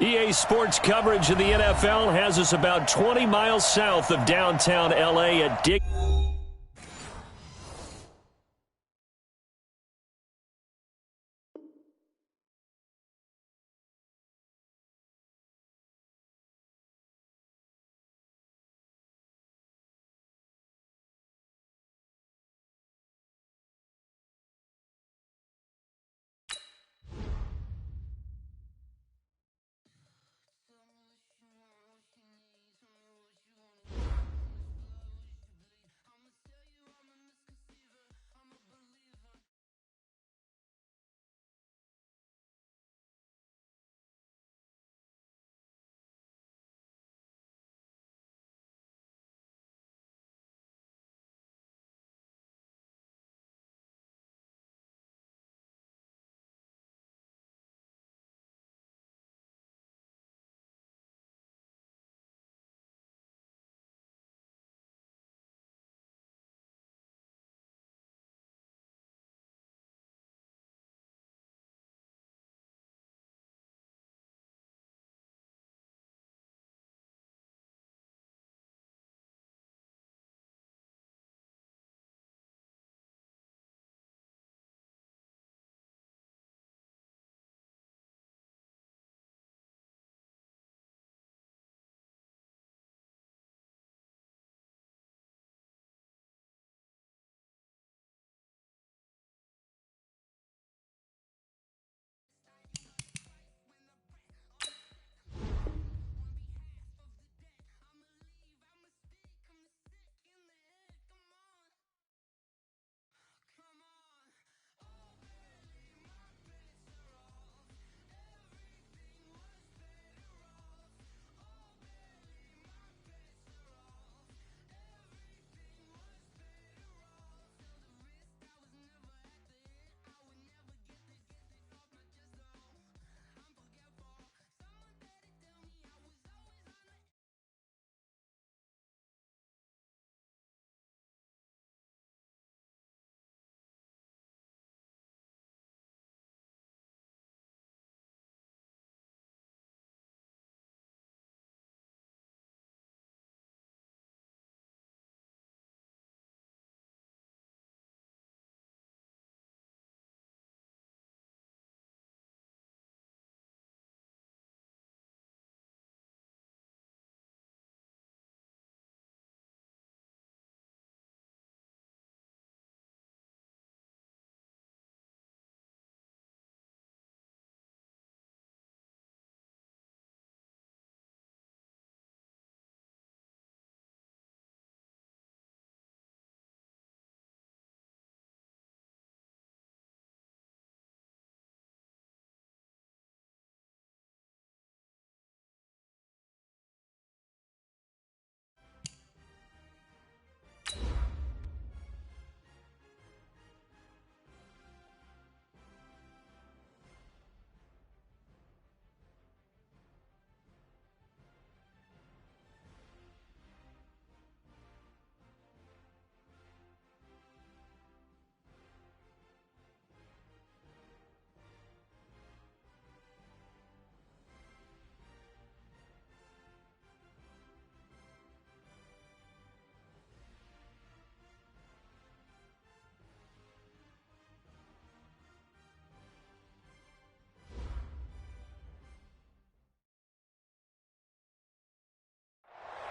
EA Sports coverage of the NFL has us about 20 miles south of downtown L.A. at Dick.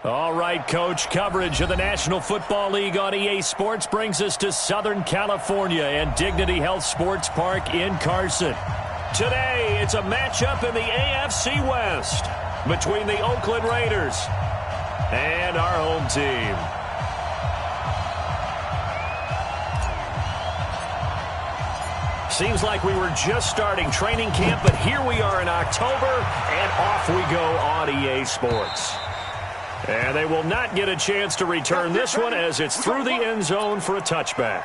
All right, Coach, coverage of the National Football League on EA Sports brings us to Southern California and Dignity Health Sports Park in Carson. Today, it's a matchup in the AFC West between the Oakland Raiders and our home team. Seems like we were just starting training camp, but here we are in October, and off we go on EA Sports. And they will not get a chance to return this one as it's through the end zone for a touchback.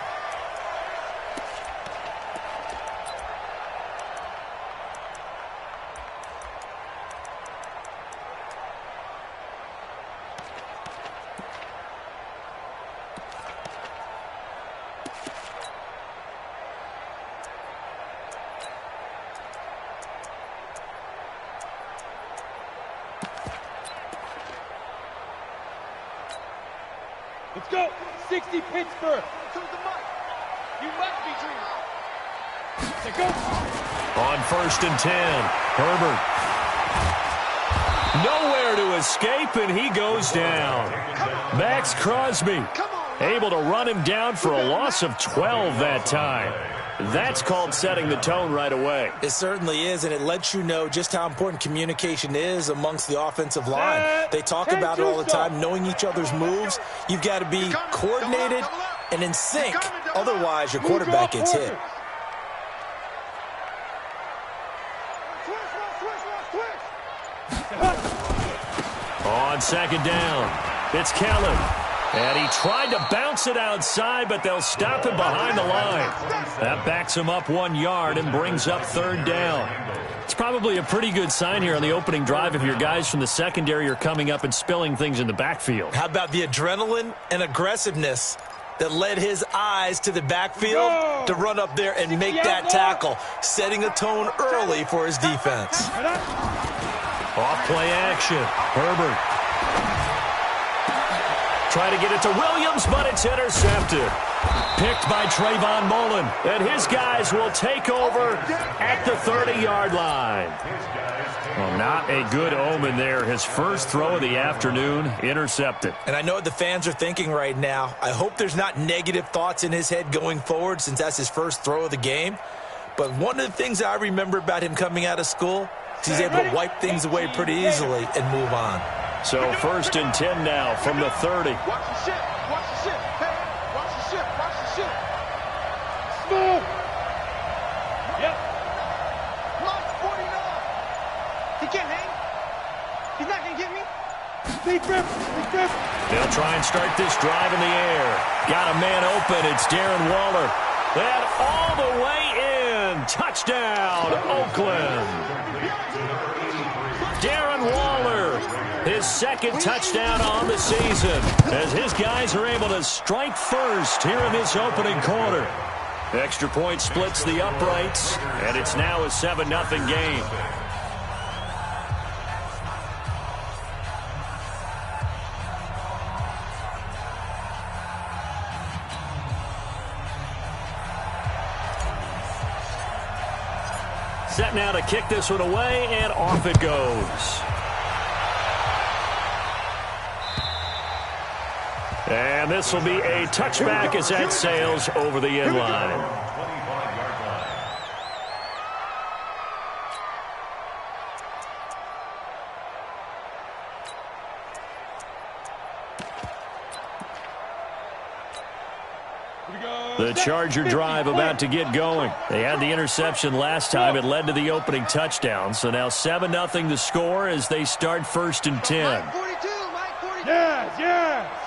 Let's go. 60 Pittsburgh. You must be dreaming. Let's go. On 1st and 10, Herbert. Nowhere to escape, and he goes down. Max Crosby able to run him down for a loss of 12 that time. That's called setting the tone right away. It certainly is, and it lets you know just how important communication is amongst the offensive line. They talk about it all the time, knowing each other's moves. You've got to be coordinated and in sync. Otherwise, your quarterback gets hit. On 2nd down, it's Kellen. And he tried to bounce it outside, but they'll stop him behind the line. That backs him up 1 yard and brings up 3rd down. It's probably a pretty good sign here on the opening drive if your guys from the secondary are coming up and spilling things in the backfield. How about the adrenaline and aggressiveness that led his eyes to the backfield to run up there and make that tackle, setting a tone early for his defense. Off play action. Herbert. Try to get it to Williams, but it's intercepted. Picked by Trayvon Mullen. And his guys will take over at the 30-yard line. Well, not a good omen there. His first throw of the afternoon, intercepted. And I know what the fans are thinking right now. I hope there's not negative thoughts in his head going forward since that's his first throw of the game. But one of the things I remember about him coming out of school is he's able to wipe things away pretty easily and move on. So 1st and 10 now from the 30. Watch the ship. Watch the ship. Hey, watch the ship. Watch the ship. Smooth. Yep. Line 49. He can't hang. He's not going to get me. Big grip. Big grip. They'll try and start this drive in the air. Got a man open. It's Darren Waller. And all the way in. Touchdown, Oakland. Darren Waller. His 2nd touchdown on the season as his guys are able to strike first here in this opening quarter. Extra point splits the uprights, and it's now a 7-0 game. Set now to kick this one away, and off it goes. And this will be a touchback as that sails over the end line. The Charger drive about to get going. They had the interception last time. It led to the opening touchdown. So now 7-0 to score as they start 1st and 10. Mike 42. Mike 42. Yes, yes.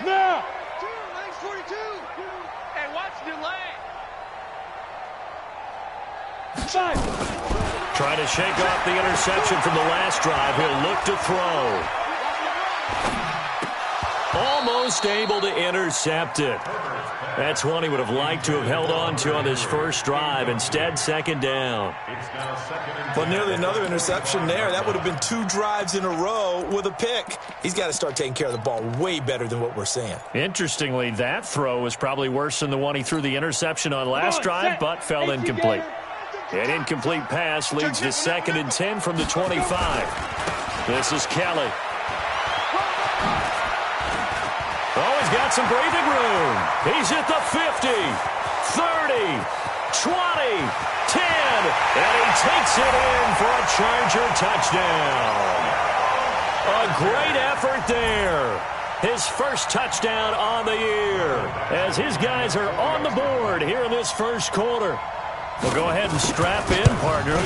Now. Mike 42. Hey, watch the lane. 5. Try to shake off the interception from the last drive. He'll look to throw. Almost able to intercept it. That's one he would have liked to have held on to on his first drive. Instead, 2nd down. Well, nearly another interception there. That would have been 2 drives in a row with a pick. He's got to start taking care of the ball way better than what we're seeing. Interestingly, that throw was probably worse than the one he threw the interception on last drive, but fell incomplete. An incomplete pass leads to 2nd and 10 from the 25. This is Kelly. Oh, he's got some breathing room. He's at the 50, 30, 20, 10, and he takes it in for a Charger touchdown. A great effort there. His first touchdown on the year as his guys are on the board here in this first quarter. Well, go ahead and strap in, partner.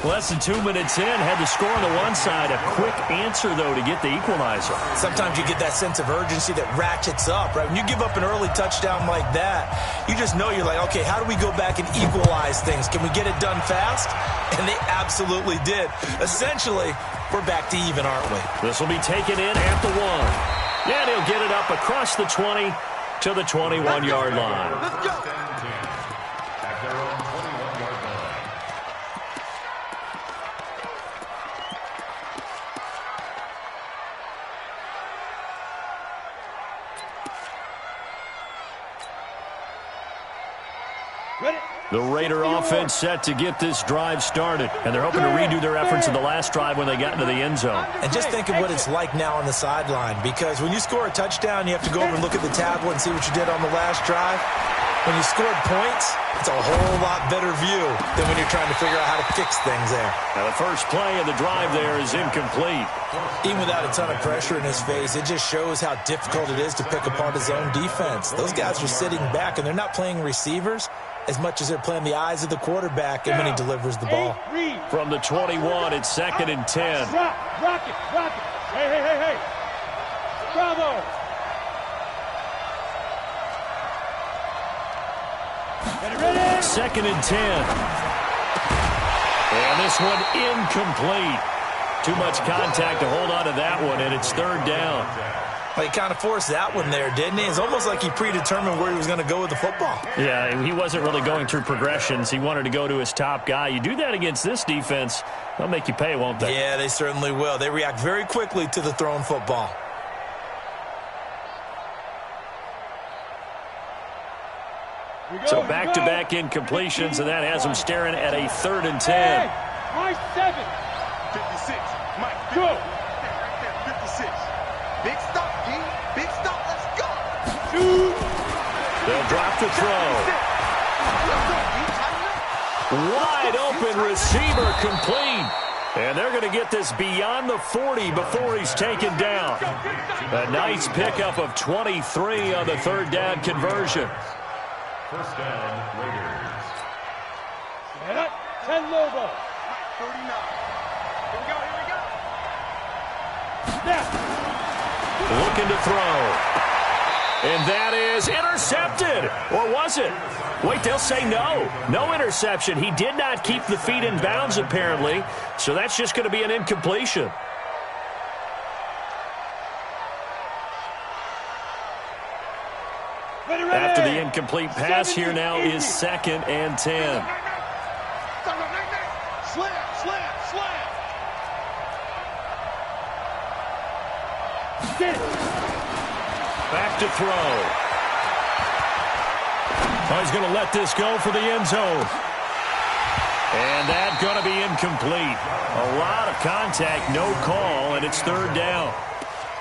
Less than 2 minutes in, had to score on the one side. A quick answer, though, to get the equalizer. Sometimes you get that sense of urgency that ratchets up, right? When you give up an early touchdown like that, you just know you're like, okay, how do we go back and equalize things? Can we get it done fast? And they absolutely did. Essentially, we're back to even, aren't we? This will be taken in at the 1. And he'll get it up across the 20 to the 21-yard line. Let's go. The Raider offense set to get this drive started, and they're hoping to redo their efforts in the last drive when they got into the end zone. And just think of what it's like now on the sideline, because when you score a touchdown, you have to go over and look at the tablet and see what you did on the last drive. When you scored points, it's a whole lot better view than when you're trying to figure out how to fix things there. Now the first play of the drive there is incomplete. Even without a ton of pressure in his face, it just shows how difficult it is to pick apart his own defense. Those guys are sitting back, and they're not playing receivers as much as they're playing the eyes of the quarterback and when he delivers the ball. From the 21, it's 2nd and 10. Rock it. Hey. Bravo. 2nd and 10. And this one incomplete. Too much contact to hold on to that one, and it's 3rd down. Well, he kind of forced that one there, didn't he? It's almost like he predetermined where he was going to go with the football. Yeah, he wasn't really going through progressions. He wanted to go to his top guy. You do that against this defense, they'll make you pay, won't they? Yeah, they certainly will. They react very quickly to the thrown football. So back-to-back incompletions, and that has him staring at a 3rd and 10. My 7. 56. Mike, Go. 56. Big stop, D. Big stop. Let's go. 2. They'll drop the throw. Wide open receiver complete. And they're going to get this beyond the 40 before he's taken down. A nice pickup of 23 on the 3rd down conversion. First down, Raiders. 10 Lobo. 39. Here we go. Snap. Looking to throw. And that is intercepted. Or was it? Wait, they'll say no. No interception. He did not keep the feet in bounds, apparently. So that's just going to be an incompletion. After the incomplete pass, here now is 2nd and 10. Slam. Back to throw. Oh, he's going to let this go for the end zone. And that's going to be incomplete. A lot of contact, no call, and it's 3rd down.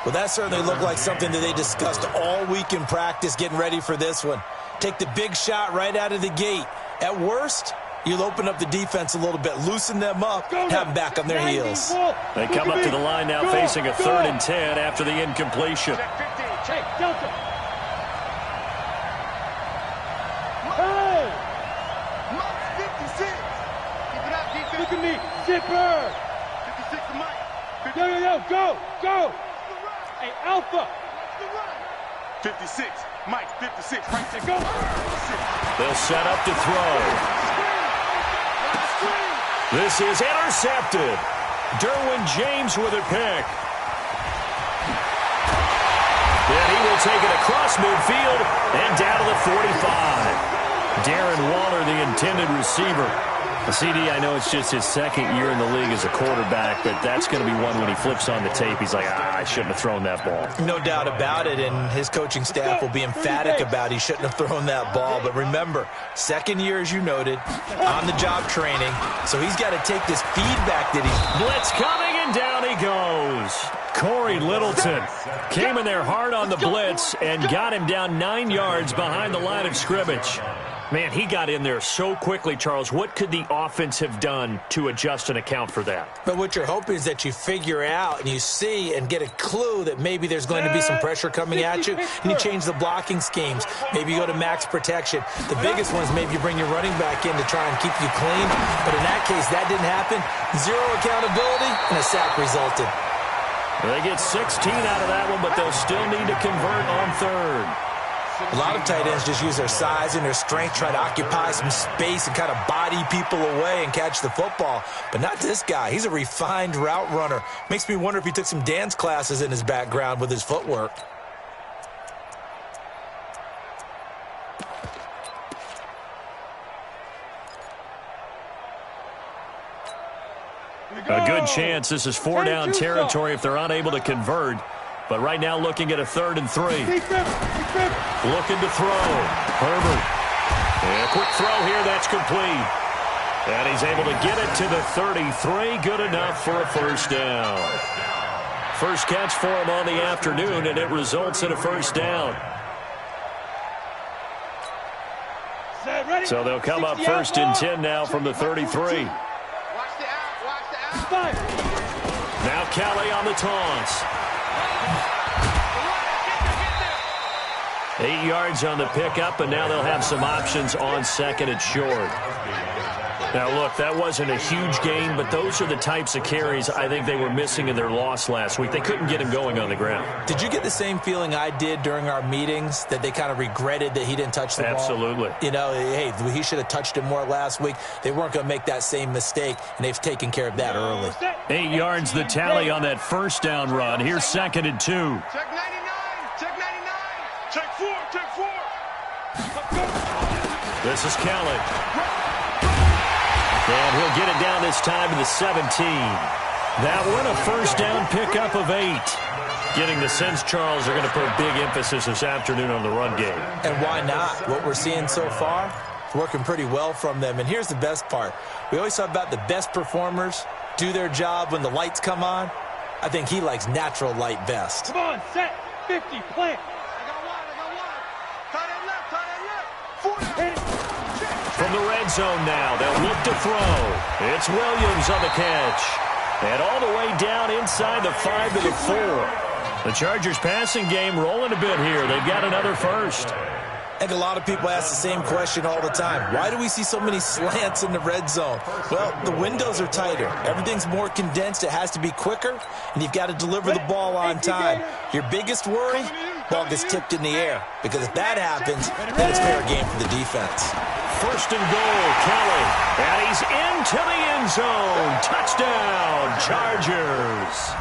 Well, that certainly looked like something that they discussed all week in practice, getting ready for this one. Take the big shot right out of the gate. At worst, you'll open up the defense a little bit, loosen them up, have them back on their heels. They come up to the line now facing a 3rd and 10 after the incompletion. Check, Delta. Hey! Mike's 56. Keep it out, defense. Look at me. Zipper. 56 to Mike. Yo, go. Hey, Alpha. 56. Mike, 56. Right there. Go. They'll set up to throw. This is intercepted. Derwin James with a pick. And he will take it across midfield and down to the 45. Darren Waller, the intended receiver. CD, I know it's just his 2nd year in the league as a quarterback, but that's going to be one when he flips on the tape, he's like, I shouldn't have thrown that ball. No doubt about it, and his coaching staff will be emphatic about he shouldn't have thrown that ball. But remember, 2nd year, as you noted, on-the-job training, so he's got to take this feedback that he's... Blitz coming, and down he goes. Corey Littleton came in there hard on the blitz and got him down 9 yards behind the line of scrimmage. Man, he got in there so quickly, Charles. What could the offense have done to adjust and account for that? But what you're hoping is that you figure out and you see and get a clue that maybe there's going to be some pressure coming at you, and you change the blocking schemes. Maybe you go to max protection. The biggest one is maybe you bring your running back in to try and keep you clean. But in that case, that didn't happen. 0 accountability, and a sack resulted. They get 16 out of that one, but they'll still need to convert on 3rd. A lot of tight ends just use their size and their strength, try to occupy some space and kind of body people away and catch the football. But not this guy. He's a refined route runner. Makes me wonder if he took some dance classes in his background with his footwork. A good chance this is 4 down territory if they're unable to convert. But right now looking at a 3rd and 3. Looking to throw. Herbert And a quick throw here, that's complete. And he's able to get it to the 33. Good enough for a first down. First catch for him on the afternoon, and it results in a first down. So they'll come up first and 10 now from the 33. Now Kelly on the taunts. 8 yards on the pickup, and now they'll have some options on second and short. Now, look, that wasn't a huge gain, but those are the types of carries I think they were missing in their loss last week. They couldn't get him going on the ground. Did you get the same feeling I did during our meetings, that they kind of regretted that he didn't touch the ball? Absolutely. You know, hey, he should have touched it more last week. They weren't going to make that same mistake, and they've taken care of that early. 8 yards the tally on that first down run. Here's second and 2. Check 99. Check 99. Check 4. Check 4. This is Kelly. And he'll get it down this time to the 17. That one, a first down pickup of 8. Getting the sense, Charles, are going to put a big emphasis this afternoon on the run game. And why not? What we're seeing so far, it's working pretty well from them. And here's the best part. We always talk about the best performers do their job when the lights come on. I think he likes natural light best. Come on, set, 50, plant. I got one. Tie that left. 40. From the red zone now, they'll look to throw. It's Williams on the catch. And all the way down inside the 5 to the 4. The Chargers passing game rolling a bit here. They've got another first. I think a lot of people ask the same question all the time. Why do we see so many slants in the red zone? Well, the windows are tighter. Everything's more condensed. It has to be quicker, and you've got to deliver the ball on time. Your biggest worry? Ball gets tipped in the air. Because if that happens, then it's fair game for the defense. First and goal, Kelly. And he's into the end zone. Touchdown, Chargers.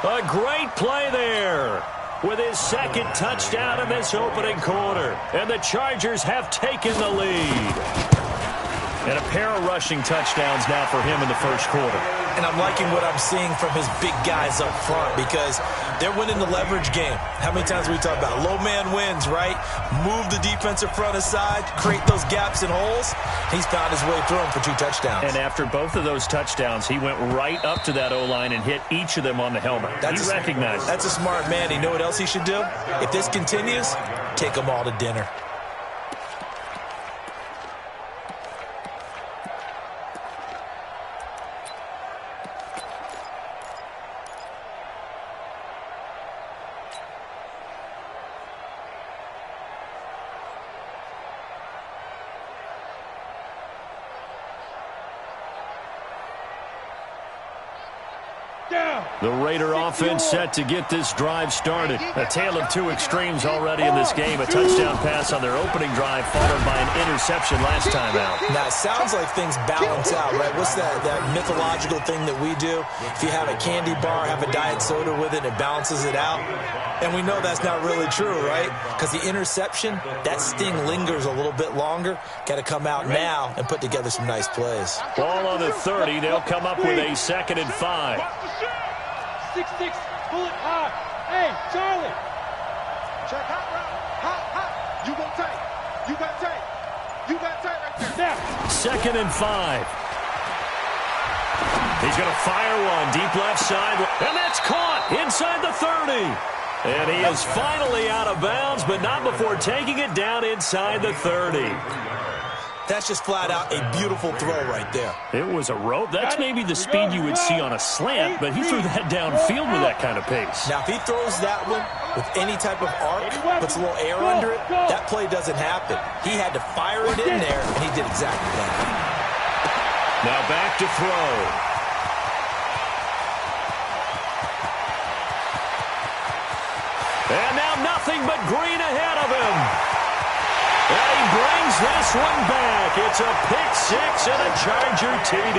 A great play there with his second touchdown in this opening quarter. And the Chargers have taken the lead. And a pair of rushing touchdowns now for him in the first quarter. And I'm liking what I'm seeing from his big guys up front because they're winning the leverage game. How many times we talk about low man wins, right? Move the defensive front aside, create those gaps and holes. He's found his way through them for 2 touchdowns. And after both of those touchdowns, he went right up to that O-line and hit each of them on the helmet. He recognized it. That's a smart man. You know what else he should do? If this continues, take them all to dinner. The Raider offense set to get this drive started. A tale of 2 extremes already in this game. A touchdown pass on their opening drive followed by an interception last time out. Now, it sounds like things balance out, right? What's that mythological thing that we do? If you have a candy bar, have a diet soda with it, it balances it out. And we know that's not really true, right? Because the interception, that sting lingers a little bit longer. Got to come out now and put together some nice plays. Ball on the 30. They'll come up with a 2nd and 5. 6-6, pull it hard. Hey, Charlie. Check hot route. Hot. You gon' take. You got take. You got take right there. Now. 2nd and 5. He's going to fire one deep left side. And that's caught inside the 30. And he is finally out of bounds, but not before taking it down inside the 30. That's just flat out a beautiful throw right there. It was a rope. That's maybe the speed you would see on a slant, but he threw that downfield with that kind of pace. Now, if he throws that one with any type of arc, puts a little air under it, that play doesn't happen. He had to fire it in there, and he did exactly that. Now back to throw. And now nothing but green ahead of him. And he brings this one back. It's a pick 6 and a Charger TD.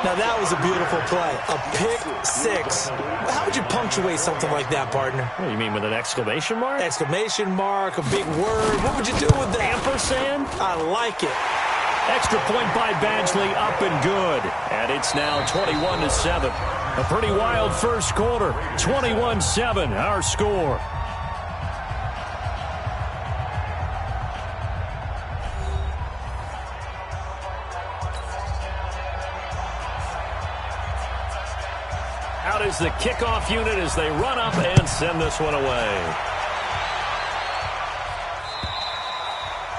Now, that was a beautiful play. A pick 6. How would you punctuate something like that, partner? What do you mean, with an exclamation mark? Exclamation mark, a big word. What would you do with that? Ampersand? I like it. Extra point by Badgley, up and good. And it's now 21-7. A pretty wild first quarter. 21-7, our score. is the kickoff unit as they run up and send this one away.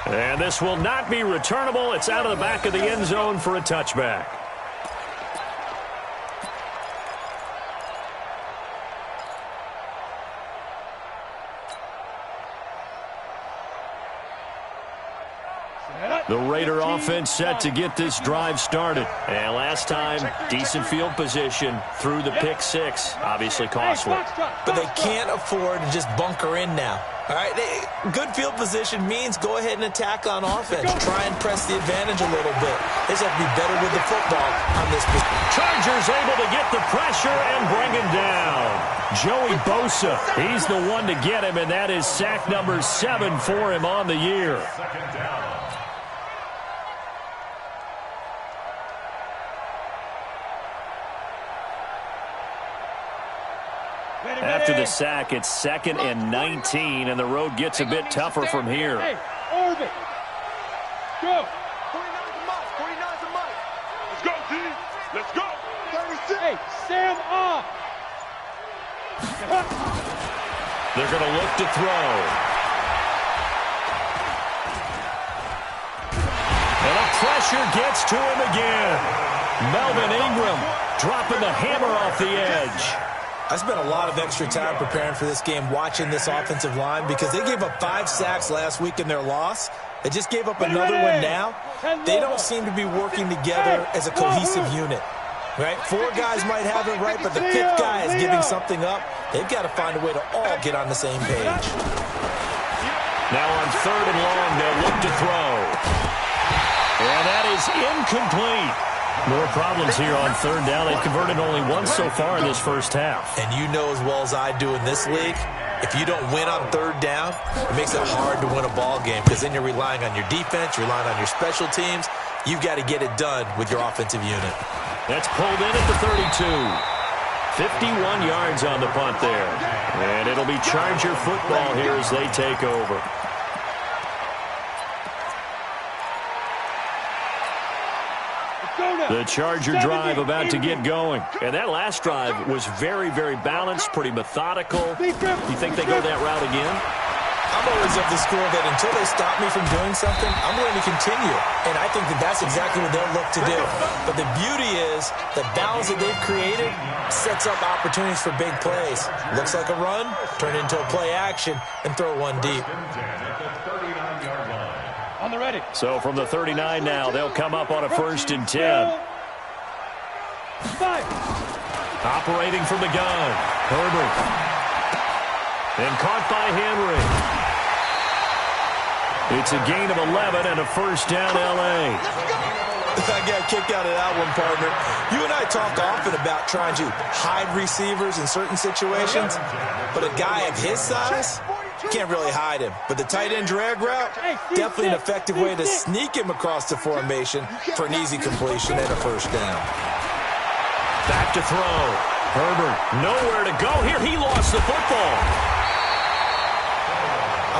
And this will not be returnable. It's out of the back of the end zone for a touchback. The Raider offense set to get this drive started. And last time, decent field position through the pick six. Obviously costly. But they can't afford to just bunker in now. All right, good field position means go ahead and attack on offense. Try and press the advantage a little bit. They just have to be better with the football on this position. Chargers able to get the pressure and bring him down. Joey Bosa, he's the one to get him, and that is sack number 7 for him on the year. Second down. After the sack, it's 2nd and 19, and the road gets a bit tougher from here. Hey, Orbit. Go. 49's a must. 49's a must. Let's go, D. Let's go. 36. Hey, Sam off. They're going to look to throw. And a pressure gets to him again. Melvin Ingram dropping the hammer off the edge. I spent a lot of extra time preparing for this game, watching this offensive line, because they gave up 5 sacks last week in their loss. They just gave up another one now. They don't seem to be working together as a cohesive unit. Right? 4 guys might have it right, but the 5th guy is giving something up. They've got to find a way to all get on the same page. Now on 3rd and long, they'll look to throw. And that is incomplete. More problems here on 3rd down. They've converted only once so far in this first half. And you know as well as I do in this league, if you don't win on 3rd down, it makes it hard to win a ball game, because then you're relying on your defense, you're relying on your special teams. You've got to get it done with your offensive unit. That's pulled in at the 32. 51 yards on the punt there. And it'll be Charger football here as they take over. The Charger drive about to get going. And that last drive was very, very balanced, pretty methodical. You think they go that route again? I'm always of the school that until they stop me from doing something, I'm going to continue. And I think that that's exactly what they'll look to do. But the beauty is the balance that they've created sets up opportunities for big plays. Looks like a run, turn it into a play action, and throw one deep. On the ready. So from the 39 now, they'll come up on a 1st and 10. Operating from the gun, Herbert. And caught by Henry. It's a gain of 11 and a 1st down, L.A. I got a kick out of that one, partner. You and I talk often about trying to hide receivers in certain situations, but a guy of his size, you can't really hide him. But the tight end drag route, definitely an effective way to sneak him across the formation for an easy completion and a 1st down. Back to throw. Herbert, nowhere to go here. He lost the football.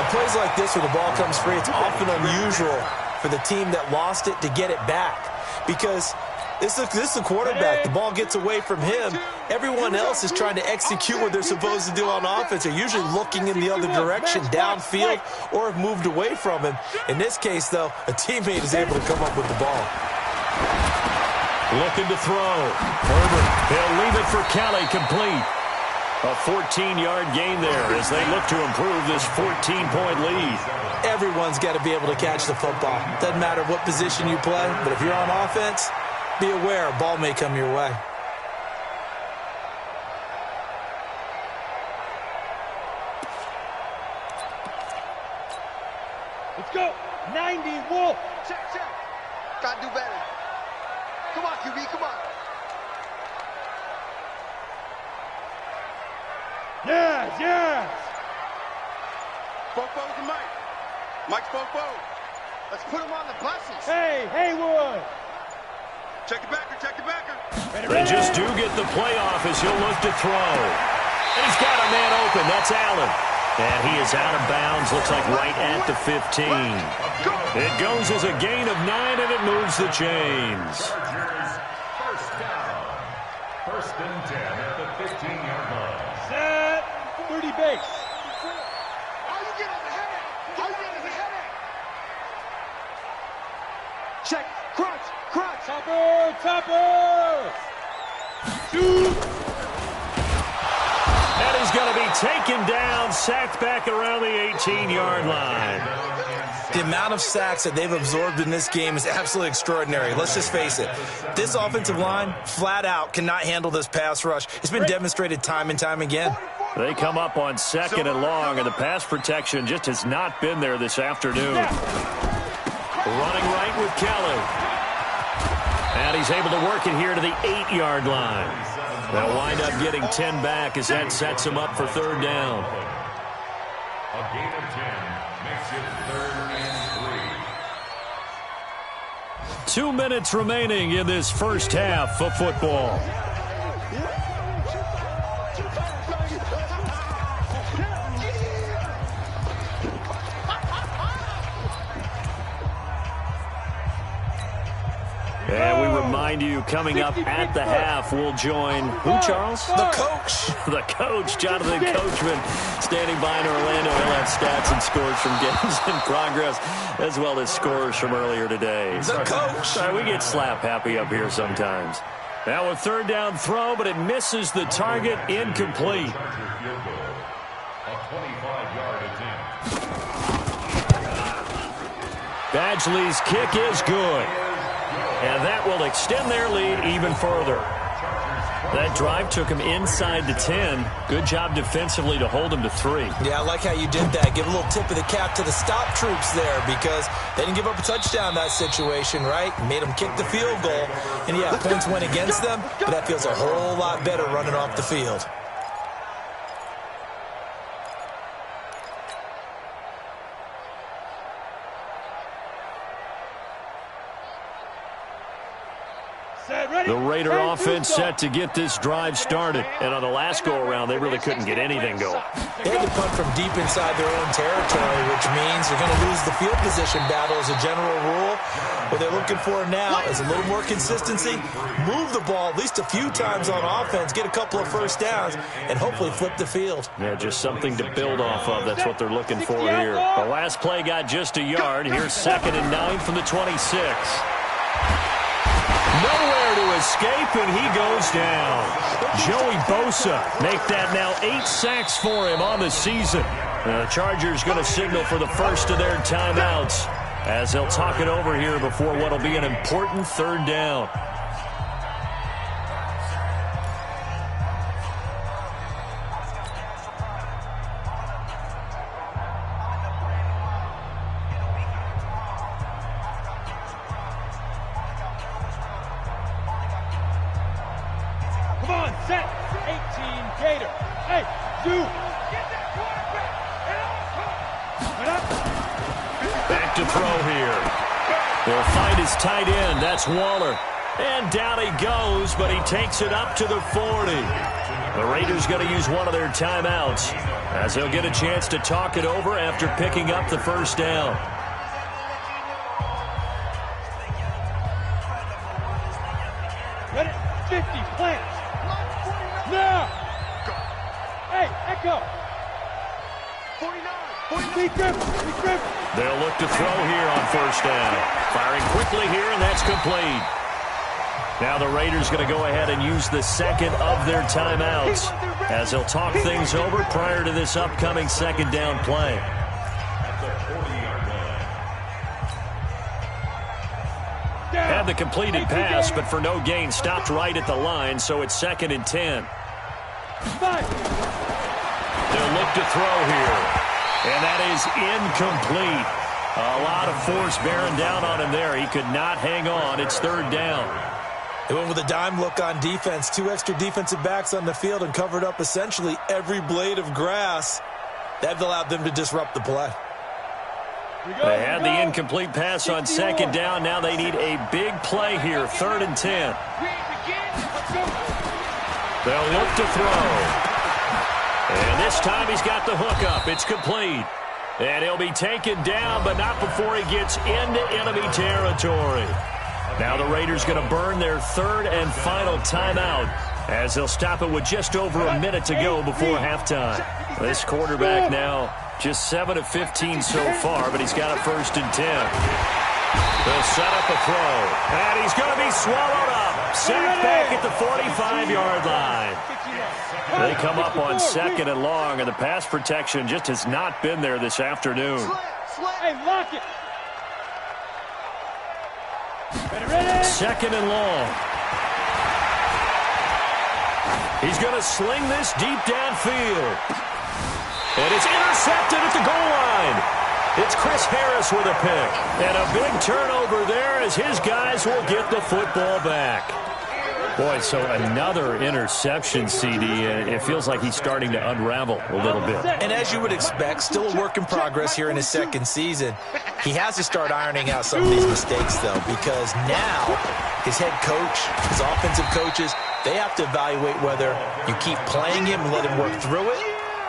On plays like this where the ball comes free, it's often unusual for the team that lost it to get it back, because this is the quarterback. The ball gets away from him. Everyone else is trying to execute what they're supposed to do on offense. They're usually looking in the other direction, downfield, or have moved away from him. In this case, though, a teammate is able to come up with the ball. Looking to throw. Herbert, he'll leave it for Kelly, complete. A 14-yard gain there as they look to improve this 14-point lead. Everyone's got to be able to catch the football. Doesn't matter what position you play, but if you're on offense, be aware a ball may come your way. Let's go. 90, Wolf. Check, check. Gotta do better. Come on, QB, come on. Yes, yes. Fofo's the Mike. Mike's Fofo. Let's put him on the buses. Hey, Haywood. Check the backer, check the backer. They just do get the playoff as he'll look to throw. And he's got a man open. That's Allen. And he is out of bounds. Looks like right at the 15. It goes as a gain of 9, and it moves the chains. First and 10 at the 15-yard line. Set. 30 base. All you get is a headache. All you get is a headache. Check. Crunch. Crunch. Topper. Topper. Shoot. And he's going to be taken down, sacked back around the 18-yard line. The amount of sacks that they've absorbed in this game is absolutely extraordinary. Let's just face it. This offensive line, flat out, cannot handle this pass rush. It's been demonstrated time and time again. They come up on 2nd and long, and the pass protection just has not been there this afternoon. Running right with Kelly. And he's able to work it here to the 8-yard line. They'll wind up getting 10 back as that sets him up for 3rd down. A gain of 10 makes it 3rd and 3. 2 minutes remaining in this first half of football. And we remind you, coming up at the half, we'll join who, Charles? The coach. The coach, Jonathan Coachman, standing by in Orlando. He'll have stats and scores from games in progress, as well as scores from earlier today. The coach. Sorry, we get slap happy up here sometimes. Now a 3rd down throw, but it misses the target, incomplete. Charger field goal. A 25-yard attempt. Badgley's kick is good. And that will extend their lead even further. That drive took him inside the 10. Good job defensively to hold him to 3. Yeah, I like how you did that. Give a little tip of the cap to the stop troops there because they didn't give up a touchdown in that situation, right? Made them kick the field goal. And, yeah, points went against them, but that feels a whole lot better running off the field. The Raider offense set to get this drive started. And on the last go-around, they really couldn't get anything going. They had to punt from deep inside their own territory, which means they're going to lose the field position battle as a general rule. What they're looking for now is a little more consistency, move the ball at least a few times on offense, get a couple of first downs, and hopefully flip the field. Yeah, just something to build off of. That's what they're looking for here. The last play got just a yard. Here's 2nd and 9 from the 26. Nowhere to escape, and he goes down. Joey Bosa make that now 8 sacks for him on the season. The Chargers going to signal for the first of their timeouts as they'll talk it over here before what will be an important 3rd down. Back to throw here. They'll find his tight end. That's Waller. And down he goes, but he takes it up to the 40. The Raiders going to use one of their timeouts as they'll get a chance to talk it over after picking up the first down. Ready? 50, plant. Now. Hey, Echo. 49. They'll look to throw here on first down. Firing quickly here, and that's complete. Now the Raiders going to go ahead and use the second of their timeouts as they'll talk things over prior to this upcoming 2nd down play. Had the completed pass, but for no gain, stopped right at the line, so it's 2nd and 10. They'll look to throw here, and that is incomplete. A lot of force bearing down on him there. He could not hang on. It's 3rd down. They went with a dime look on defense. 2 extra defensive backs on the field and covered up essentially every blade of grass. That allowed them to disrupt the play. They had the incomplete pass on 2nd down. Now they need a big play here, 3rd and 10. They'll look to throw. And this time he's got the hook up. It's complete. And he'll be taken down, but not before he gets into enemy territory. Now the Raiders going to burn their 3rd and final timeout as they'll stop it with just over a minute to go before halftime. This quarterback now just 7 of 15 so far, but he's got a 1st and 10. They'll set up a throw, and he's going to be swallowed up. Sacked back at the 45-yard line. They come up on 2nd and long, and the pass protection just has not been there this afternoon. Hey, lock it. 2nd and long. He's going to sling this deep downfield. And it's intercepted at the goal line. It's Chris Harris with a pick. And a big turnover there as his guys will get the football back. Boy, so another interception, CD. It feels like he's starting to unravel a little bit. And as you would expect, still a work in progress here in his 2nd season. He has to start ironing out some of these mistakes, though, because now his head coach, his offensive coaches, they have to evaluate whether you keep playing him and let him work through it,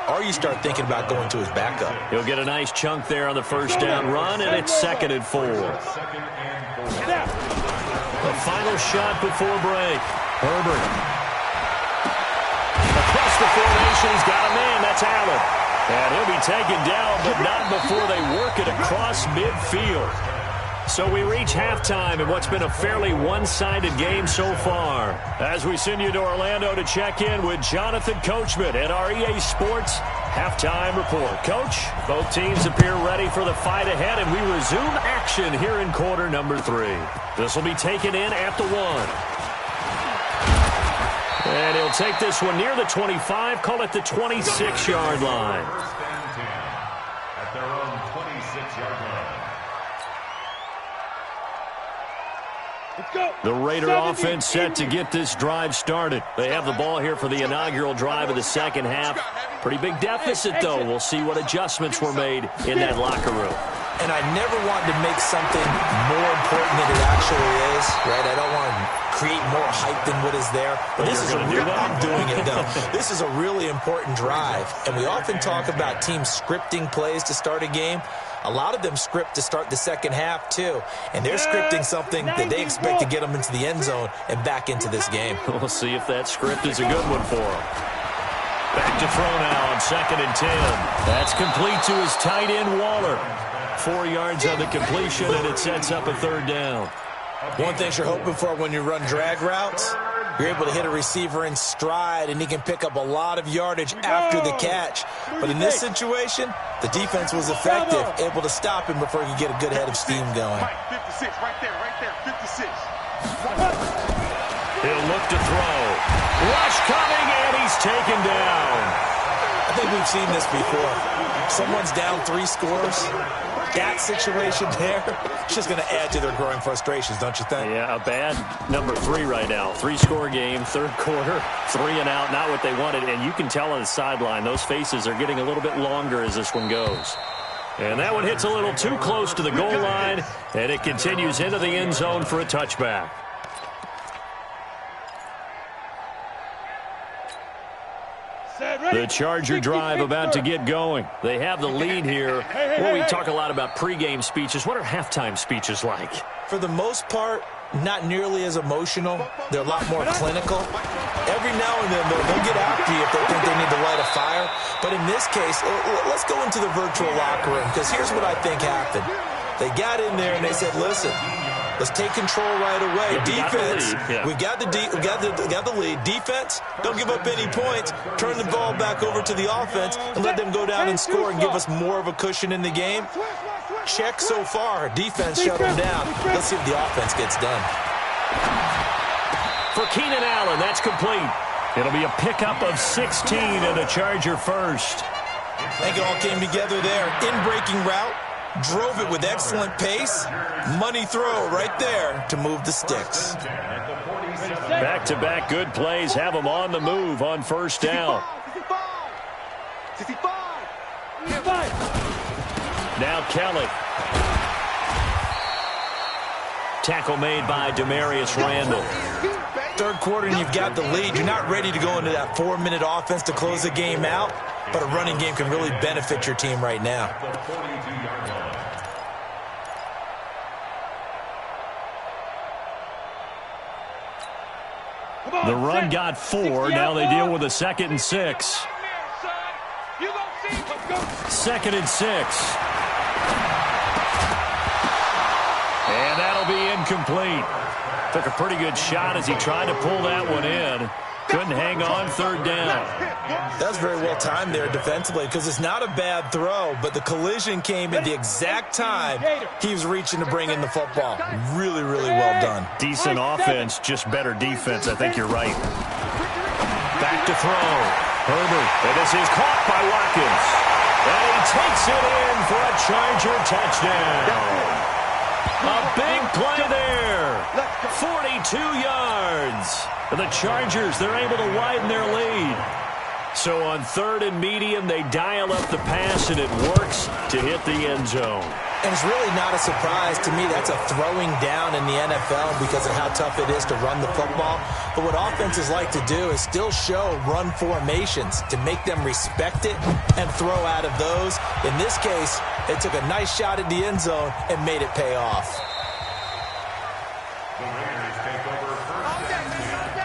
or you start thinking about going to his backup. He'll get a nice chunk there on the 1st down run, and it's 2nd and 4. The final shot before break. Herbert. Across the formation, he's got a man. That's Allen. And he'll be taken down, but not before they work it across midfield. So we reach halftime in what's been a fairly one-sided game so far. As we send you to Orlando to check in with Jonathan Coachman at our EA Sports Halftime Report. Coach, both teams appear ready for the fight ahead, and we resume action here in quarter number 3. This will be taken in at the 1. And he'll take this one near the 25, call it the 26-yard line. At their own 26-yard line. Let's go. The Raider offense set to get this drive started. They have the ball here for the inaugural drive of the 2nd half. Pretty big deficit, though. We'll see what adjustments were made in that locker room. And I never wanted to make something more important than it actually is, right? I don't want to create more hype than what is there. But this is I'm doing it, though. This is a really important drive. And we often talk about teams scripting plays to start a game. A lot of them script to start the 2nd half, too. And they're scripting something that they expect to get them into the end zone and back into this game. We'll see if that script is a good one for them. Back to throw now on 2nd and 10. That's complete to his tight end, Waller. 4 yards on the completion, and it sets up a 3rd down. One thing you're hoping for when you run drag routes, you're able to hit a receiver in stride, and he can pick up a lot of yardage after the catch. But in this situation, the defense was effective, able to stop him before he could get a good head of steam going. 56, right there, 56. He'll look to throw. Rush coming, and he's taken down. I think we've seen this before. Someone's down 3 scores. That situation there, it's just going to add to their growing frustrations, don't you think? Yeah, a bad number 3 right now. 3-score game, 3rd quarter, 3 and out, not what they wanted. And you can tell on the sideline, those faces are getting a little bit longer as this one goes. And that one hits a little too close to the goal line, and it continues into the end zone for a touchback. The Charger drive about to get going. They have the lead here. Well, we talk a lot about pregame speeches. What are halftime speeches like? For the most part, not nearly as emotional. They're a lot more clinical. Every now and then, they'll get after you if they think they need to light a fire. But in this case, let's go into the virtual locker room, because here's what I think happened. They got in there and they said, listen, let's take control right away. Defense, we got the lead. Defense, don't give up any points. Turn the ball back over to the offense and let them go down and score and give us more of a cushion in the game. Check so far. Defense shut them down. Let's see if the offense gets done. For Keenan Allen, that's complete. It'll be a pickup of 16 and a Charger first. I think it all came together there. In-breaking route. Drove it with excellent pace. Money throw right there to move the sticks. Back-to-back good plays have them on the move on 1st down. 65. Now Kelly. Tackle made by Demarius Randall. 3rd quarter and you've got the lead. You're not ready to go into that 4-minute offense to close the game out, but a running game can really benefit your team right now. The run got 4. Now they deal with a 2nd and 6. 2nd and 6. And that'll be incomplete. Took a pretty good shot as he tried to pull that one in. Couldn't hang on 3rd down. That was very well timed there defensively because it's not a bad throw, but the collision came at the exact time he was reaching to bring in the football. Really, really well done. Decent offense, just better defense. I think you're right. Back to throw. Herbert. And this is caught by Watkins. And he takes it in for a Charger touchdown. A big play there. 42 yards. The Chargers, they're able to widen their lead. So on 3rd and medium, they dial up the pass, and it works to hit the end zone. And it's really not a surprise to me. That's a throwing down in the NFL because of how tough it is to run the football. But what offenses like to do is still show run formations to make them respect it and throw out of those. In this case, they took a nice shot at the end zone and made it pay off. The Raiders take over first and 10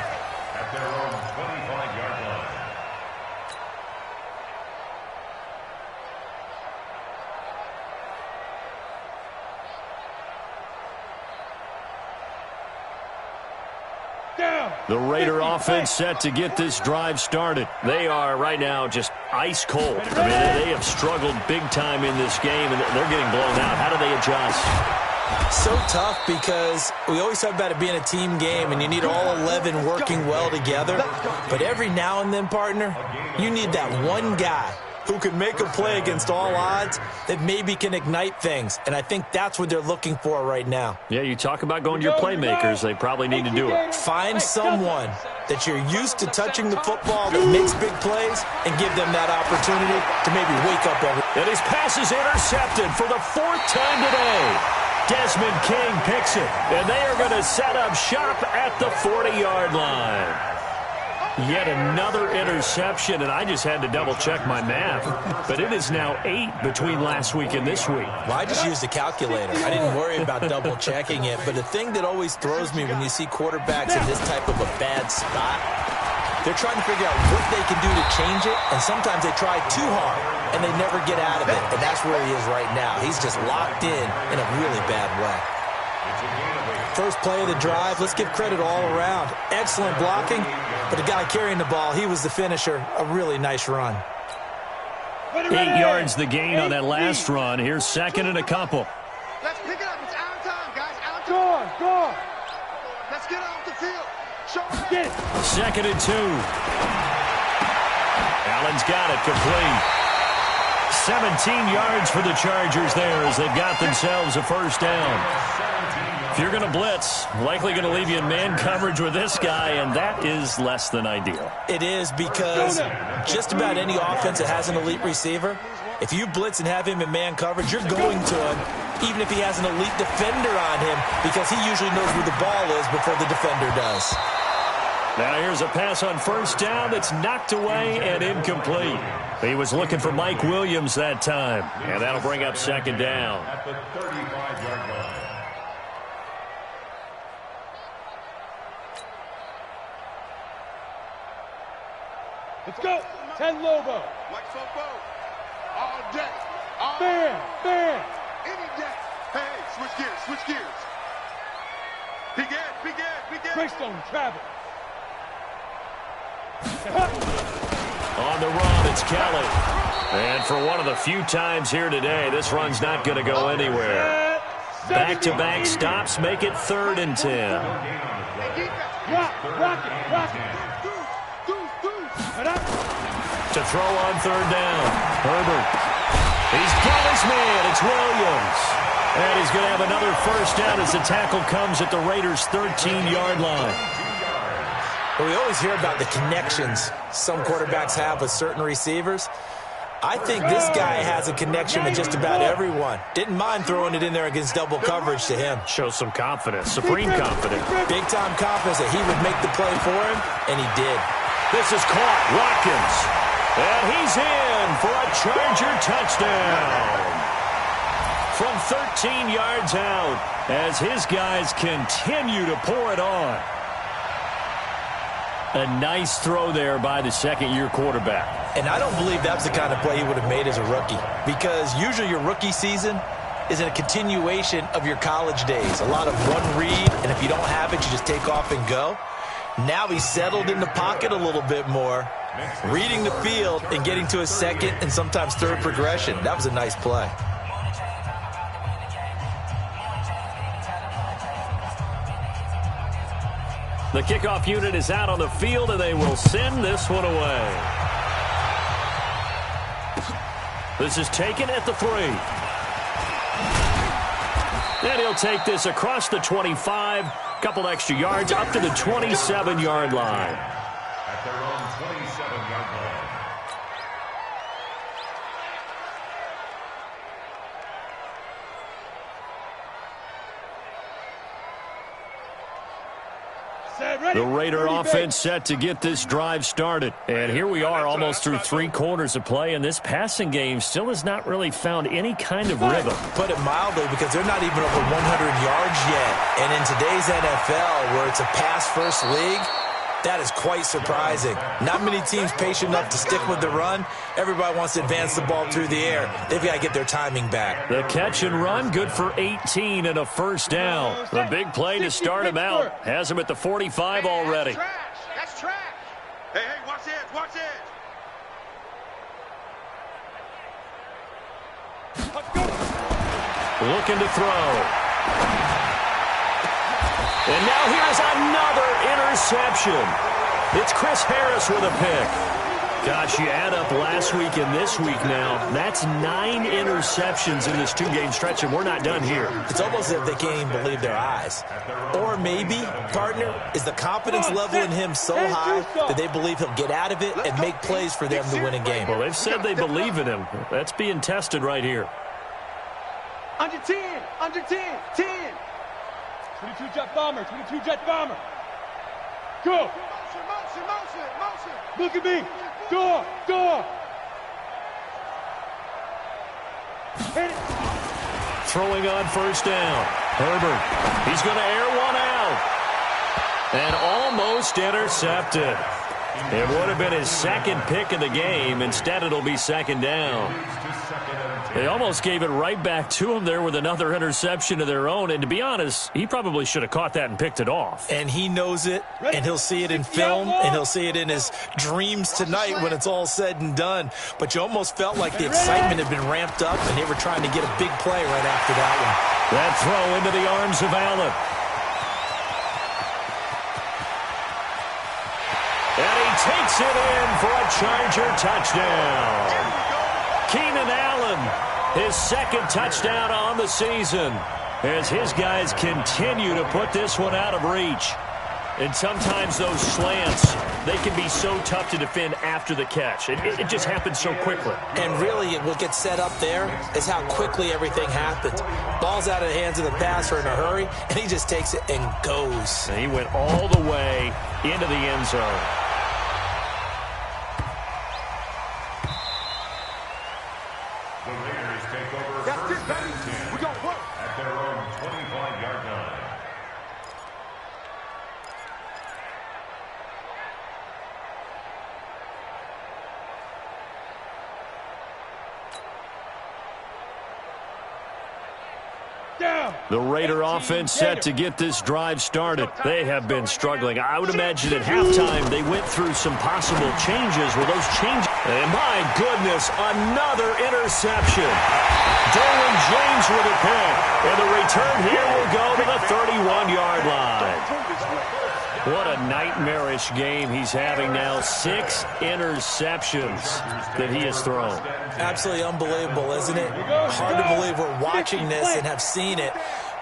at their own 25-yard line. The Raider offense set to get this drive started. They are right now just ice cold. I mean, they have struggled big time in this game, and they're getting blown out. How do they adjust? So tough because we always talk about it being a team game, and you need all 11 working well together. But every now and then, partner, you need that one guy who can make a play against all odds that maybe can ignite things. And I think that's what they're looking for right now. Yeah, you talk about going to your playmakers. They probably need to do it. Find someone that you're used to touching the football that makes big plays and give them that opportunity to maybe wake up every. And his pass is intercepted for the 4th time today. Desmond King picks it, and they are going to set up shop at the 40-yard line. Yet another interception, and I just had to double-check my math. But it is now 8 between last week and this week. Well, I just used a calculator. I didn't worry about double-checking it. But the thing that always throws me when you see quarterbacks in this type of a bad spot, they're trying to figure out what they can do to change it, and sometimes they try too hard, and they never get out of it. And that's where he is right now. He's just locked in a really bad way. First play of the drive, let's give credit all around. Excellent blocking, but the guy carrying the ball, he was the finisher. A really nice run. 8 yards the gain on that last run. Here's 2nd and a couple. Let's pick it up. It's out of time, guys. Out of time. Go. Let's get off the field. Show it. 2nd and 2. Allen's got it complete. 17 yards for the Chargers there as they've got themselves a first down. If you're going to blitz, likely going to leave you in man coverage with this guy, and that is less than ideal. It is because just about any offense that has an elite receiver, if you blitz and have him in man coverage, you're going to him, even if he has an elite defender on him, because he usually knows where the ball is before the defender does. Now here's a pass on first down that's knocked away and incomplete. He was looking for Mike Williams that time, and that'll bring up 2nd down. At the 35-yard line. Let's go. 10 Lobo. Like football. All day. All Bam. Any day. Hey, switch gears. Begin. Greystone travel. On the run, it's Kelly. And for one of the few times here today, this run's not going to go anywhere. Back-to-back stops make it 3rd and 10. Rock it. To throw on 3rd down. Herbert. He's got his man. It's Williams. And he's going to have another first down as the tackle comes at the Raiders' 13-yard line. Well, we always hear about the connections some quarterbacks have with certain receivers. I think this guy has a connection with just about everyone. Didn't mind throwing it in there against double coverage to him. Shows some confidence, supreme confidence. Big-time confidence that he would make the play for him, and he did. This is caught. Watkins. And he's in for a Charger touchdown. From 13 yards out as his guys continue to pour it on. A nice throw there by the second-year quarterback. And I don't believe that's the kind of play he would have made as a rookie, because usually your rookie season is a continuation of your college days. A lot of one read, and if you don't have it, you just take off and go. Now he's settled in the pocket a little bit more, reading the field and getting to his second and sometimes third progression. That was a nice play. The kickoff unit is out on the field, and they will send this one away. This is taken at the 3. And he'll take this across the 25, couple extra yards up to the 27-yard line. At their own 27-yard line. The Raider offense set to get this drive started. And here we are almost through 3 quarters of play, and this passing game still has not really found any kind of rhythm. Put it mildly, because they're not even over 100 yards yet. And in today's NFL, where it's a pass-first league, that is quite surprising. Not many teams patient enough to stick with the run. Everybody wants to advance the ball through the air. They've got to get their timing back. The catch and run, good for 18 and a first down. The big play to start him out. Has him at the 45 already. That's trash. That's trash. Hey, watch this. Watch this. Looking to throw. And now here's another interception. It's Chris Harris with a pick. Gosh, you add up last week and this week now. That's 9 interceptions in this 2-game stretch, and we're not done here. It's almost as if they can't even believe their eyes. Or maybe, partner, is the confidence level in him so high that they believe he'll get out of it and make plays for them to win a game. Well, they've said they believe in him. That's being tested right here. Under 10. Under 10. 10. 22 jet bomber, 22 jet bomber. Go. Motion, motion, motion, motion. Look at me. Door, door. Hit it. Throwing on first down. Herbert. He's going to air one out. And almost intercepted. It would have been his second pick of the game. Instead, it'll be second down. They almost gave it right back to him there with another interception of their own. And to be honest, he probably should have caught that and picked it off. And he knows it, and he'll see it in film, and he'll see it in his dreams tonight when it's all said and done. But you almost felt like the excitement had been ramped up, and they were trying to get a big play right after that one. That throw into the arms of Allen. And he takes it in for a Charger touchdown. Keenan Allen, his second touchdown on the season, as his guys continue to put this one out of reach. And sometimes those slants, they can be so tough to defend after the catch. It just happens so quickly. And really, what gets set up there is how quickly everything happens. Ball's out of the hands of the passer in a hurry, and he just takes it and goes. And he went all the way into the end zone. The Raiders take over first and 10 at their own 25-yard line. The Raider offense set to get this drive started. They have been struggling. I would imagine at halftime they went through some possible changes. Well, those changes... And my goodness, another interception. Derwin James with a pick. And the return here will go to the 31-yard line. What a nightmarish game he's having now. 6 interceptions that he has thrown. Absolutely unbelievable, isn't it? Hard to believe we're watching this and have seen it,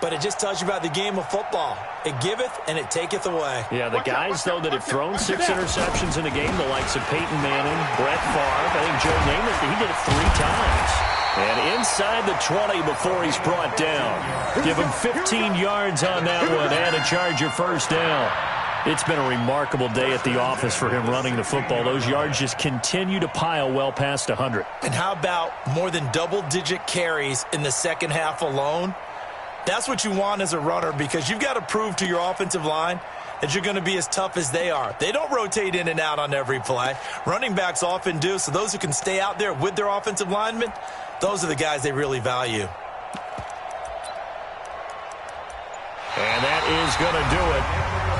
but it just tells you about the game of football. It giveth and it taketh away. Yeah, the guys, though, that have thrown 6 interceptions in a game, the likes of Peyton Manning, Brett Favre, I think Joe Namath, he did it 3 times. And inside the 20 before he's brought down. Give him 15 yards on that one and a Charger first down. It's been a remarkable day at the office for him running the football. Those yards just continue to pile well past 100. And how about more than double-digit carries in the second half alone? That's what you want as a runner, because you've got to prove to your offensive line that you're going to be as tough as they are. They don't rotate in and out on every play. Running backs often do, so those who can stay out there with their offensive linemen, those are the guys they really value. And that is going to do it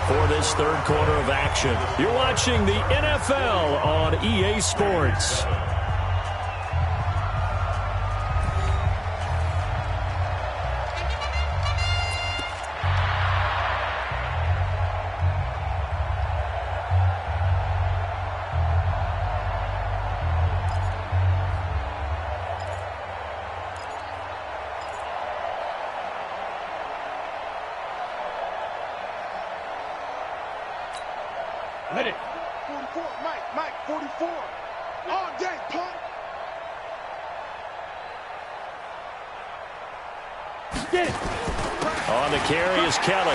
for this third quarter of action. You're watching the NFL on EA Sports. Ready. 44, Mike, 44. All day, punt. Get it. On the carry is Kelly.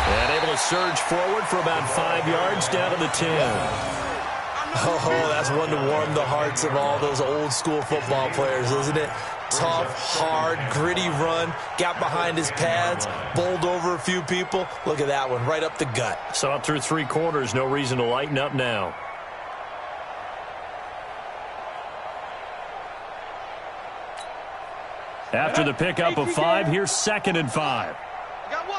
And able to surge forward for about 5 yards down to the 10. Oh, that's one to warm the hearts of all those old school football players, isn't it? Tough, hard, gritty run, got behind his pads, bowled over a few people. Look at that one, right up the gut. Saw it through 3 quarters, no reason to lighten up now. After the pickup of 5, here's 2nd and 5. I got one.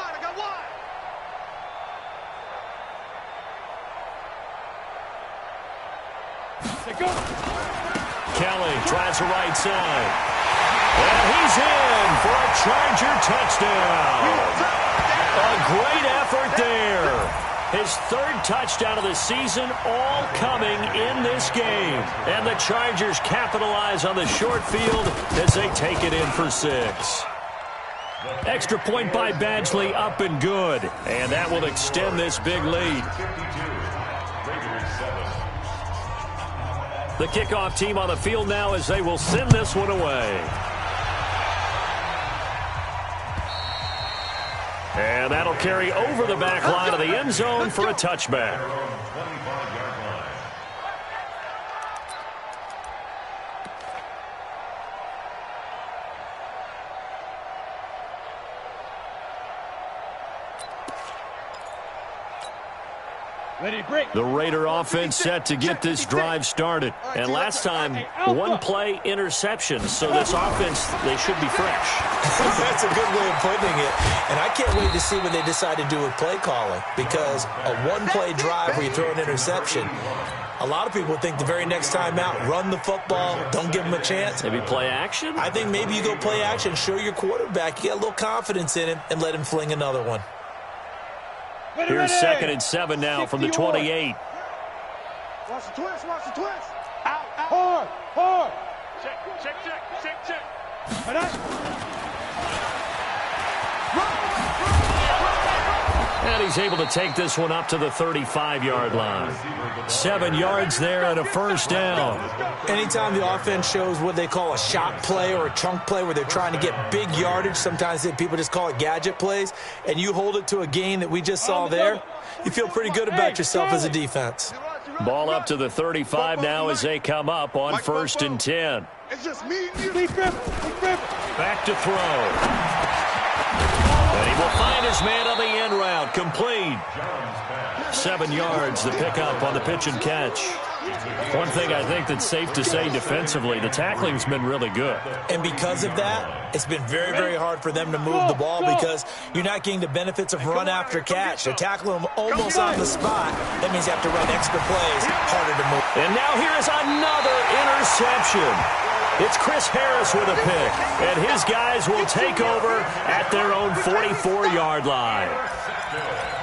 Go. Kelly tries the right side. And he's in for a Charger touchdown. A great effort there. His 3rd touchdown of the season, all coming in this game. And the Chargers capitalize on the short field as they take it in for 6. Extra point by Badgley, up and good. And that will extend this big lead. The kickoff team on the field now as they will send this one away. And that'll carry over the back line of the end zone for a touchback. The Raider offense set to get this drive started. And last time, 1 play interception. So this offense, they should be fresh. That's a good way of putting it. And I can't wait to see what they decide to do with play calling. Because a 1-play drive where you throw an interception, a lot of people think the very next time out, run the football, don't give them a chance. Maybe play action? I think maybe you go play action, show your quarterback, you get a little confidence in him, and let him fling another one. Here's 2nd and 7 now from the 28. Watch the twist. Out. Hard. Check. And he's able to take this one up to the 35-yard line. 7 yards there and a first down. Anytime the offense shows what they call a shot play or a chunk play where they're trying to get big yardage, sometimes people just call it gadget plays, and you hold it to a gain that we just saw there, you feel pretty good about yourself as a defense. Ball up to the 35 now as they come up on 1st and 10. It's just me and you. Back to throw. And he will find his man on the end route. Complete. 7 yards, the pickup on the pitch and catch. One thing I think that's safe to say defensively, the tackling's been really good. And because of that, it's been very, very hard for them to move the ball because you're not getting the benefits of run after catch. They're tackling them almost on the spot. That means you have to run extra plays, harder to move. And now here is another interception. It's Chris Harris with a pick, and his guys will take over at their own 44-yard line.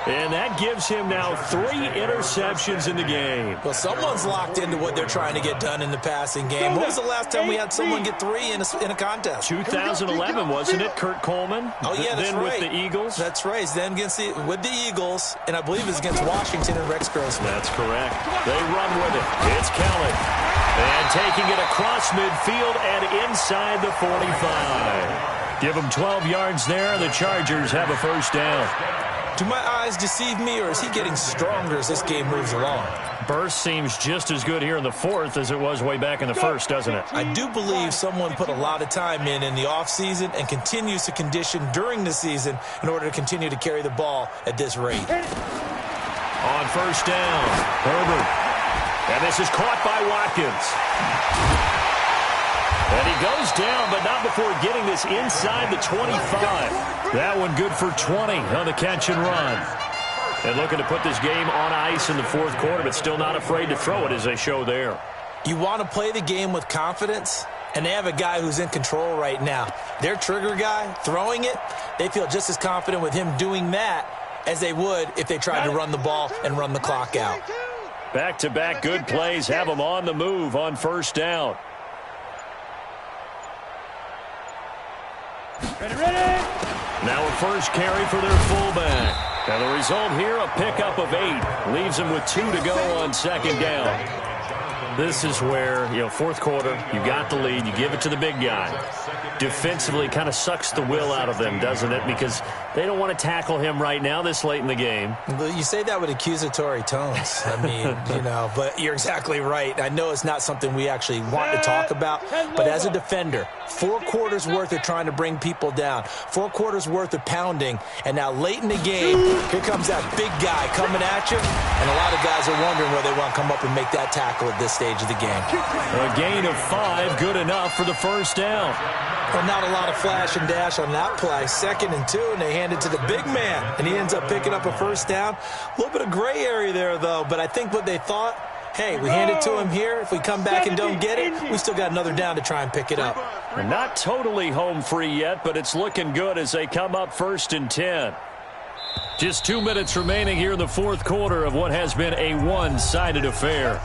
And that gives him now 3 interceptions in the game. Well, someone's locked into what they're trying to get done in the passing game. When was the last time we had someone get 3 in a contest? 2011, wasn't it, Kurt Coleman? Oh, yeah, that's then right. With the Eagles? That's right. Then with the Eagles, and I believe it's against Washington and Rex Grossman. That's correct. They run with it. It's Kelly. And taking it across midfield and inside the 45. Give them 12 yards there. The Chargers have a first down. Do my eyes deceive me, or is he getting stronger as this game moves along? burst seems just as good here in the fourth as it was way back in the first, doesn't it? I do believe someone put a lot of time in the offseason and continues to condition during the season in order to continue to carry the ball at this rate. On first down, Herbert. And this is caught by Watkins. And he goes down, but not before getting this inside the 25. That one good for 20 on the catch and run. And looking to put this game on ice in the fourth quarter, but still not afraid to throw it as they show there. You want to play the game with confidence, and they have a guy who's in control right now. Their trigger guy, throwing it, they feel just as confident with him doing that as they would if they tried to run the ball and run the clock out. Back-to-back good plays have them on the move on first down. Ready. Now a first carry for their fullback. And the result here, a pickup of 8. Leaves them with 2 to go on second down. This is where, fourth quarter, you got the lead, you give it to the big guy. Defensively, kind of sucks the will out of them, doesn't it? Because they don't want to tackle him right now this late in the game. You say that with accusatory tones. I mean, but you're exactly right. I know it's not something we actually want to talk about, but as a defender, 4 quarters worth of trying to bring people down, 4 quarters worth of pounding, and now late in the game, here comes that big guy coming at you, and a lot of guys are wondering whether they want to come up and make that tackle at this stage of the game. A gain of 5, good enough for the first down. Well, not a lot of flash and dash on that play. 2nd and 2, and they hand it to the big man, and he ends up picking up a first down. A little bit of gray area there, though, but I think what they thought, hey, we hand it to him here. If we come back and don't get it, we still got another down to try and pick it up. And not totally home free yet, but it's looking good as they come up 1st and 10. Just 2 minutes remaining here in the fourth quarter of what has been a one-sided affair.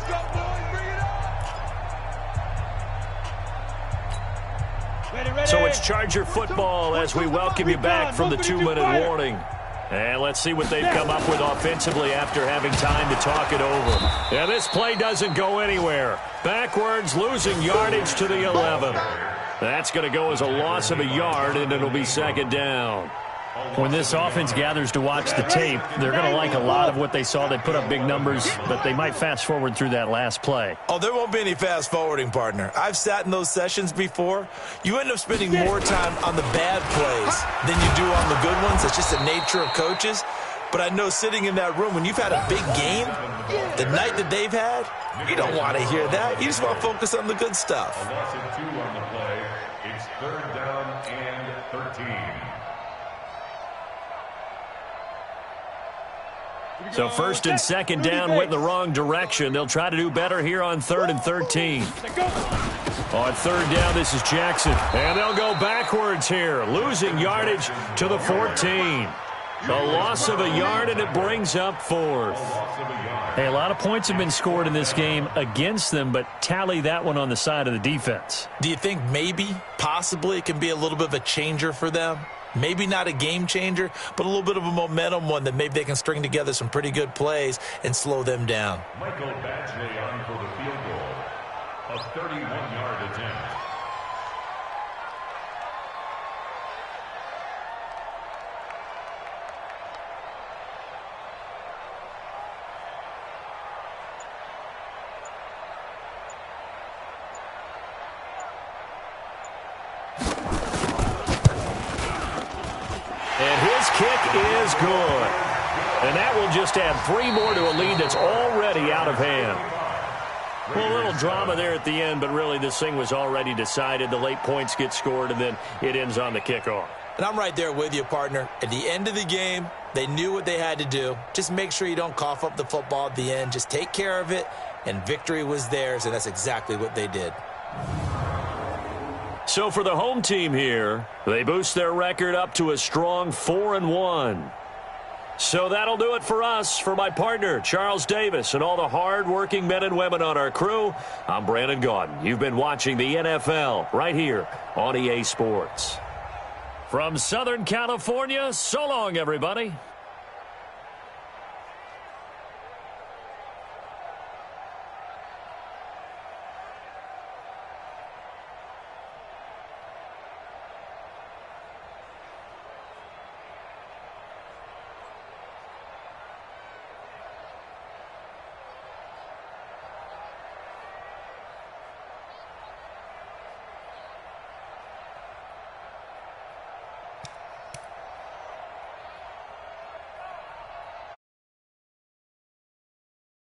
So it's Charger football as we welcome you back from the 2-minute warning. And let's see what they've come up with offensively after having time to talk it over. Yeah, this play doesn't go anywhere. Backwards, losing yardage to the 11. That's going to go as a loss of a yard, and it'll be 2nd down. When this offense gathers to watch the tape, they're going to like a lot of what they saw. They put up big numbers, but they might fast forward through that last play. Oh, there won't be any fast forwarding, partner. I've sat in those sessions before. You end up spending more time on the bad plays than you do on the good ones. It's just the nature of coaches. But I know sitting in that room, when you've had a big game, the night that they've had, you don't want to hear that. You just want to focus on the good stuff. A loss of 2 on the play. It's 3rd down and 13. So 1st and 2nd down went in the wrong direction. They'll try to do better here on 3rd and 13. On 3rd down, this is Jackson. And they'll go backwards here, losing yardage to the 14. A loss of a yard, and it brings up 4th. Hey, a lot of points have been scored in this game against them, but tally that one on the side of the defense. Do you think maybe, possibly, it can be a little bit of a changer for them? Maybe not a game changer, but a little bit of a momentum one that maybe they can string together some pretty good plays and slow them down. Michael Badgley on for the field goal. A 31-yard attempt. And his kick is good. And that will just add 3 more to a lead that's already out of hand. Well, a little drama there at the end, but really this thing was already decided. The late points get scored, and then it ends on the kickoff. And I'm right there with you, partner. At the end of the game, they knew what they had to do. Just make sure you don't cough up the football at the end. Just take care of it, and victory was theirs, and that's exactly what they did. So for the home team here, they boost their record up to a strong 4-1. So that'll do it for us. For my partner, Charles Davis, and all the hard-working men and women on our crew, I'm Brandon Gaudin. You've been watching the NFL right here on EA Sports. From Southern California, so long, everybody.